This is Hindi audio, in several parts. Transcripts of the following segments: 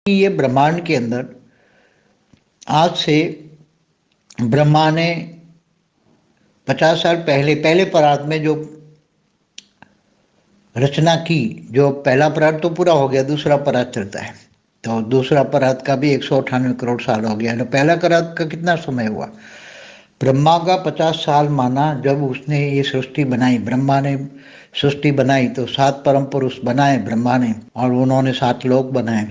कि ये ब्रह्मांड के अंदर आज से ब्रह्मा ने 50 साल पहले पहले परात में जो रचना की, जो पहला परात तो पूरा हो गया, दूसरा परात चलता है, तो दूसरा परात का भी 198 करोड़ साल हो गया। तो पहला परात का कितना समय हुआ? ब्रह्मा का 50 साल माना जब उसने ये सृष्टि बनाई। ब्रह्मा ने सृष्टि बनाई तो 7 परम पुरुष बनाए ब्रह्मा ने, और उन्होंने 7 लोक बनाए।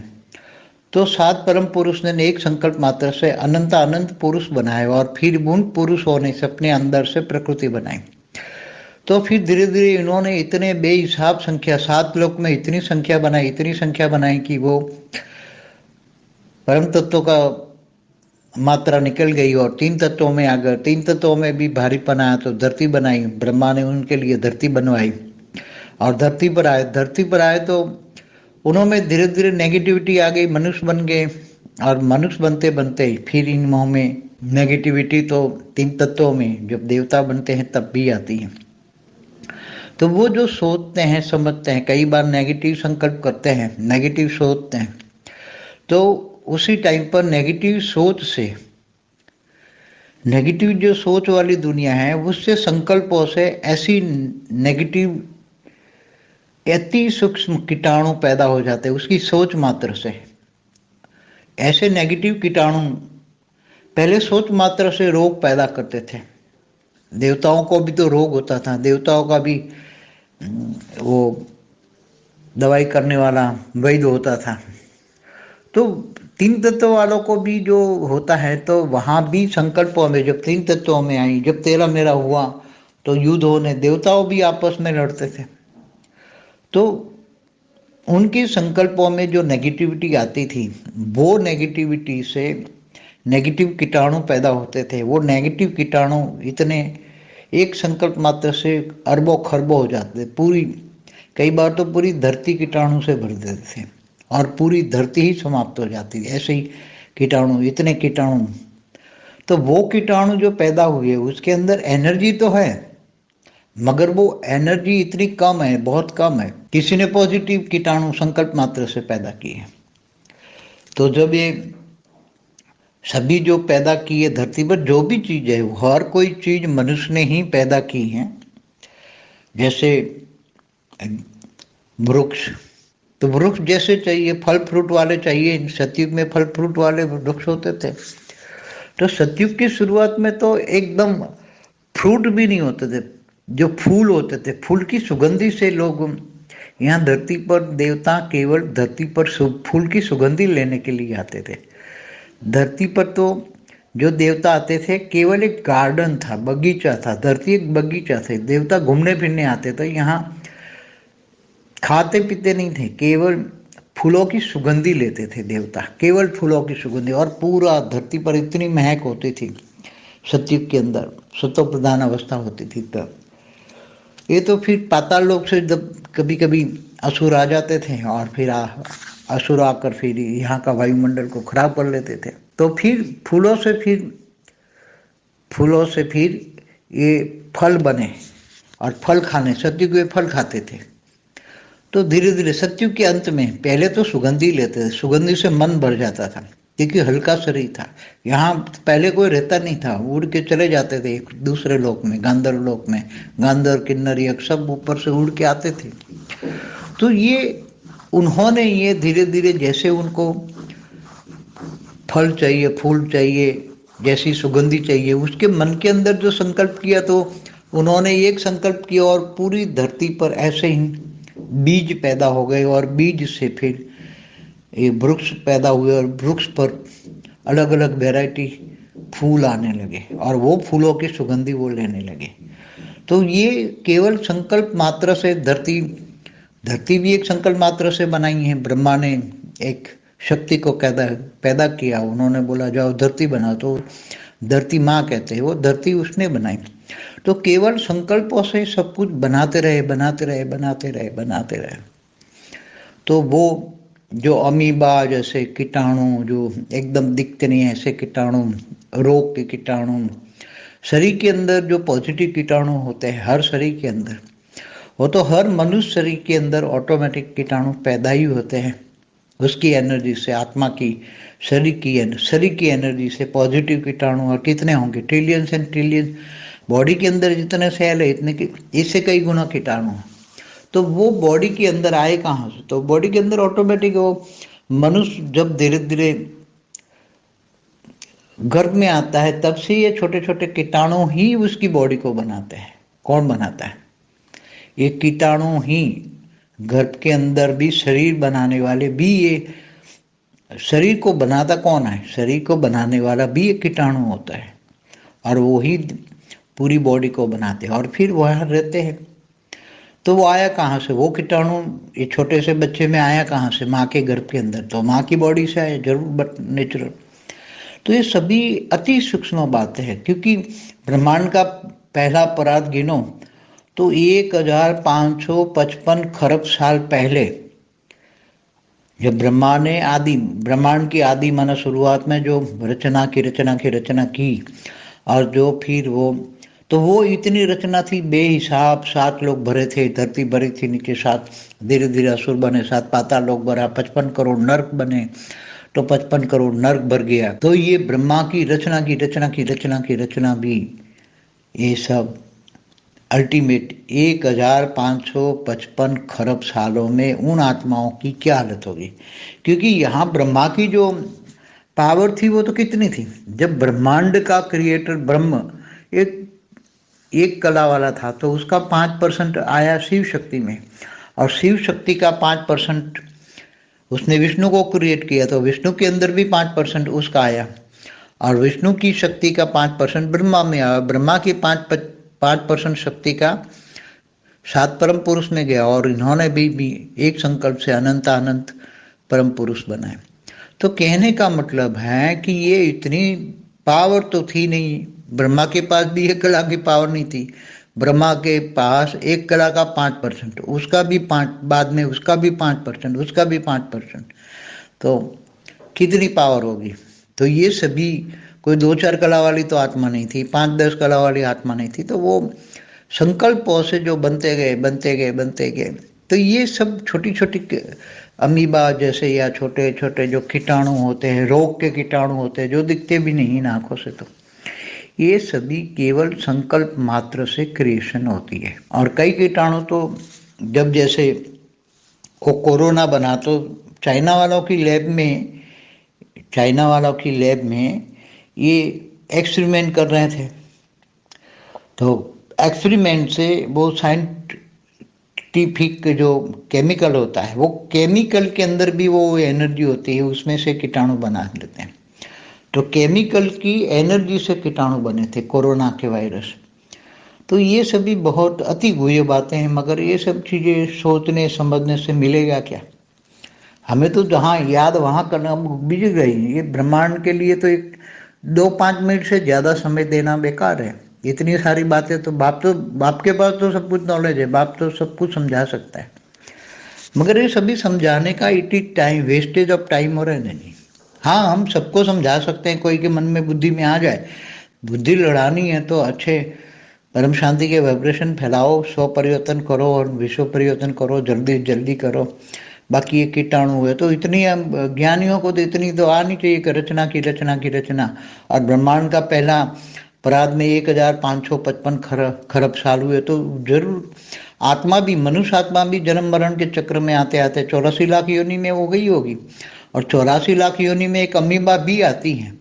तो 7 परम पुरुष ने एक संकल्प मात्र से अनंत अनंत पुरुष बनाए, और फिर उन पुरुषों ने अपने अंदर से प्रकृति बनाई। तो फिर धीरे धीरे इन्होंने इतने बेहिसाब संख्या, 7 लोक में इतनी संख्या बनाई, इतनी संख्या बनाई कि वो परम तत्व का मात्रा निकल गई और 3 तत्वों में आ गए। 3 तत्वों में भी भारीपन आया तो धरती बनाई, ब्रह्मा ने उनके लिए धरती बनवाई और धरती पर आए। धरती पर आए तो उन्होंने धीरे धीरे नेगेटिविटी आ गई, मनुष्य बन गए, और मनुष्य बनते बनते फिर इन मुँह में नेगेटिविटी तो 3 तत्वों में जब देवता बनते हैं तब भी आती है। तो वो जो सोचते हैं, समझते हैं, कई बार नेगेटिव संकल्प करते हैं, नेगेटिव सोचते हैं, तो उसी टाइम पर नेगेटिव सोच से, नेगेटिव जो सोच वाली दुनिया है उससे, संकल्पों से ऐसी नेगेटिव अति सूक्ष्म कीटाणु पैदा हो जाते हैं उसकी सोच मात्र से। ऐसे नेगेटिव कीटाणु पहले सोच मात्र से रोग पैदा करते थे। देवताओं को भी तो रोग होता था, देवताओं का भी वो दवाई करने वाला वैद्य होता था। तो 3 तत्व वालों को भी जो होता है, तो वहाँ भी संकल्पों में जब 3 तत्वों में आई, जब तेरा मेरा हुआ तो युद्ध होने, देवताओं भी आपस में लड़ते थे। तो उनके संकल्पों में जो नेगेटिविटी आती थी, वो नेगेटिविटी से नेगेटिव कीटाणु पैदा होते थे। वो नेगेटिव कीटाणु इतने, एक संकल्प मात्र से अरबों खरबों हो जाते थे। पूरी, कई बार तो पूरी धरती कीटाणु से भर देते थे और पूरी धरती ही समाप्त हो जाती थी। ऐसे ही कीटाणु, इतने कीटाणु। तो वो कीटाणु जो पैदा हुए उसके अंदर एनर्जी तो है, मगर वो एनर्जी इतनी कम है, बहुत कम है। किसी ने पॉजिटिव कीटाणु संकल्प मात्र से पैदा किए। तो जब ये सभी जो पैदा किए धरती पर जो भी चीज है, हर कोई चीज मनुष्य ने ही पैदा की है। जैसे वृक्ष, तो वृक्ष जैसे चाहिए, फल फ्रूट वाले चाहिए। सतयुग में फल फ्रूट वाले वृक्ष होते थे। तो सतयुग की शुरुआत में तो एकदम फ्रूट भी नहीं होते थे, जो फूल होते थे, फूल की सुगंधी से लोग यहाँ धरती पर, देवता केवल धरती पर फूल की सुगंधी लेने के लिए आते थे। धरती पर तो जो देवता आते थे केवल एक गार्डन था, बगीचा था, धरती एक बगीचा थे। देवता घूमने फिरने आते थे, यहाँ खाते पीते नहीं थे, केवल फूलों की सुगंधी लेते थे देवता, केवल फूलों की सुगंधी। और पूरा धरती पर इतनी महक होती थी सतयुग के अंदर, सतो प्रधान अवस्था होती थी तब। ये तो फिर पाताल लोक से जब कभी कभी असुर आ जाते थे और फिर असुर आकर फिर यहाँ का वायुमंडल को खराब कर लेते थे। तो फिर फूलों से फिर ये फल बने और फल खाने, सतयुग में फल खाते थे। तो धीरे धीरे सतयुग के अंत में पहले तो सुगंधी लेते थे, सुगंधी से मन भर जाता था क्योंकि हल्का शरीर था। यहाँ पहले कोई रहता नहीं था, उड़ के चले जाते थे एक दूसरे लोक में, गांधर्व लोक में। गांधर्व किन्नर यक्ष सब ऊपर से उड़ के आते थे। तो ये उन्होंने ये धीरे धीरे, जैसे उनको फल चाहिए, फूल चाहिए, जैसी सुगंधी चाहिए, उसके मन के अंदर जो संकल्प किया, तो उन्होंने एक संकल्प किया और पूरी धरती पर ऐसे ही बीज पैदा हो गए और बीज से फिर ये वृक्ष पैदा हुए और वृक्ष पर अलग अलग वैरायटी फूल आने लगे और वो फूलों की सुगंधी वो लेने लगे। तो ये केवल संकल्प मात्र से धरती भी एक संकल्प मात्र से बनाई है। ब्रह्मा ने एक शक्ति को पैदा किया, उन्होंने बोला जाओ धरती बनाओ, तो धरती माँ कहते हैं, वो धरती उसने बनाई। तो केवल संकल्पों से सब कुछ बनाते रहे, बनाते रहे, बनाते रहे, बनाते रहे। तो वो जो अमीबा जैसे कीटाणु जो एकदम दिखते नहीं, ऐसे कीटाणु, रोग के कीटाणु, शरीर के अंदर जो पॉजिटिव कीटाणु होते हैं हर शरीर के अंदर, वो तो हर मनुष्य शरीर के अंदर ऑटोमेटिक कीटाणु पैदा ही होते हैं। उसकी एनर्जी से, आत्मा की, शरीर की एनर्जी से पॉजिटिव कीटाणु, और कितने होंगे, ट्रिलियंस एंड ट्रिलियंस। बॉडी के अंदर जितने सेल है इतने की, इससे कई गुना कीटाणु हैं। तो वो बॉडी के अंदर आए कहाँ से? तो बॉडी के अंदर ऑटोमेटिक वो मनुष्य जब धीरे धीरे गर्भ में आता है तब से ये छोटे छोटे कीटाणु ही उसकी बॉडी को बनाते हैं। कौन बनाता है? ये कीटाणु ही गर्भ के अंदर भी शरीर बनाने वाले भी, ये शरीर को बनाता कौन है? शरीर को बनाने वाला भी एक कीटाणु होता है, और वो ही पूरी बॉडी को बनाते हैं और फिर वहाँ रहते हैं। तो वो आया कहाँ से? वो कीटाणु ये छोटे से बच्चे में आया कहाँ से? माँ के गर्भ के अंदर, तो माँ की बॉडी से आया जरूर, बट नेचुरल। तो ये सभी अति सूक्ष्म बातें हैं, क्योंकि ब्रह्मांड का पहला अपराध गिनो तो 1555 खरब साल पहले, जब ब्रह्मांड की आदि माना शुरुआत में जो रचना की, और जो फिर वो इतनी रचना थी बेहिसाब। 7 लोग भरे थे, धरती भरी थी नीचे, 7 धीरे धीरे असुर बने, 7 पाताल लोग भरा, 55 करोड़ नर्क बने, तो 55 करोड़ नर्क भर गया। तो ये ब्रह्मा की रचना भी, ये सब अल्टीमेट 1555 खरब सालों में उन आत्माओं की क्या हालत होगी? क्योंकि यहाँ ब्रह्मा की जो पावर थी वो तो कितनी थी, जब ब्रह्मांड का क्रिएटर ब्रह्म एक कला वाला था, तो उसका 5% आया शिव शक्ति में, और शिव शक्ति का 5% उसने विष्णु को क्रिएट किया, तो विष्णु के अंदर भी 5% उसका आया, और विष्णु की शक्ति का 5% ब्रह्मा में आया, ब्रह्मा की 5% शक्ति का 7 परम पुरुष में गया, और इन्होंने भी एक संकल्प से अनंत परम पुरुष बनाए। तो कहने का मतलब है कि ये इतनी पावर तो थी नहीं, ब्रह्मा के पास भी 1 कला की पावर नहीं थी। ब्रह्मा के पास 1 कला का 5%, उसका भी 5, बाद में उसका भी 5%, उसका भी 5%, तो कितनी पावर होगी? तो ये सभी कोई 2-4 कला वाली तो आत्मा नहीं थी, 5-10 कला वाली आत्मा नहीं थी। तो वो संकल्पों से जो बनते गए, तो ये सब छोटी छोटी अमीबा जैसे, या छोटे छोटे जो कीटाणु होते हैं, रोग के कीटाणु होते हैं, जो दिखते भी नहीं इन आंखों से, तो ये सभी केवल संकल्प मात्र से क्रिएशन होती है। और कई कीटाणु तो जब जैसे वो कोरोना बना, तो चाइना वालों की लैब में ये एक्सपेरिमेंट कर रहे थे। तो एक्सपेरिमेंट से वो साइंटिफिक जो केमिकल होता है, वो केमिकल के अंदर भी वो एनर्जी होती है, उसमें से कीटाणु बना लेते हैं। तो केमिकल की एनर्जी से कीटाणु बने थे कोरोना के वायरस। तो ये सभी बहुत अति गुह्य बातें हैं, मगर ये सब चीज़ें सोचने समझने से मिलेगा क्या? हमें तो जहाँ याद वहाँ करना, हम बिजी गए। ये ब्रह्मांड के लिए तो 2-5 मिनट से ज़्यादा समय देना बेकार है। इतनी सारी बातें तो बाप के पास तो सब कुछ नॉलेज है, बाप तो सब कुछ समझा सकता है, मगर ये सभी समझाने का it is time, wastage of time हो रहा है। नहीं, हाँ हम सबको समझा सकते हैं, कोई के मन में बुद्धि में आ जाए, बुद्धि लड़ानी है तो अच्छे परम शांति के वाइब्रेशन फैलाओ, स्व परिवर्तन करो और विश्व परिवर्तन करो, जल्दी जल्दी करो। बाकी ये कीटाणु हुए तो इतनी ज्ञानियों को तो इतनी तो आनी चाहिए कि रचना। और ब्रह्मांड का पहला अपराध में 1555 खरब साल हुए, तो जरूर आत्मा भी, मनुष्य आत्मा भी जन्म मरण के चक्र में आते आते 84 लाख योनि में हो गई होगी, और 84 लाख योनि में एक अमीबा भी आती है।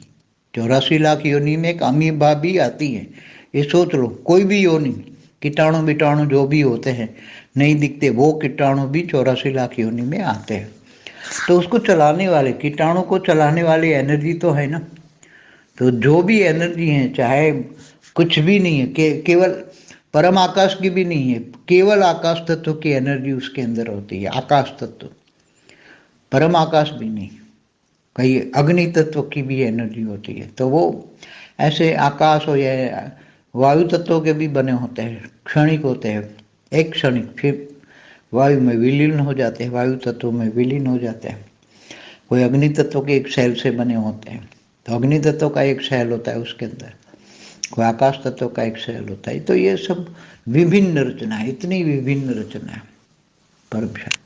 84 लाख योनि में एक अमीबा भी आती है। ये सोच लो, कोई भी योनि, कीटाणु जो भी होते हैं नहीं दिखते, वो कीटाणु भी 84 लाख योनि में आते हैं। तो उसको चलाने वाले, कीटाणु को चलाने वाली एनर्जी तो है ना। तो जो भी एनर्जी है, चाहे कुछ भी नहीं है, केवल परम आकाश की भी नहीं है, केवल आकाश तत्व की एनर्जी उसके अंदर होती है। आकाश तत्व, परम आकाश भी नहीं, कहीं अग्नि तत्व की भी एनर्जी होती है। तो वो ऐसे आकाश हो या वायु तत्व के भी बने होते हैं, क्षणिक होते हैं, एक क्षणिक फिर वायु में विलीन हो जाते हैं, वायु तत्व में विलीन हो जाते हैं। कोई अग्नि तत्व के एक सेल से बने होते हैं, तो अग्नि तत्व का एक सेल होता है उसके अंदर, कोई आकाश तत्व का एक सेल होता है। तो ये सब विभिन्न रचना है, इतनी विभिन्न रचना है परम शांति।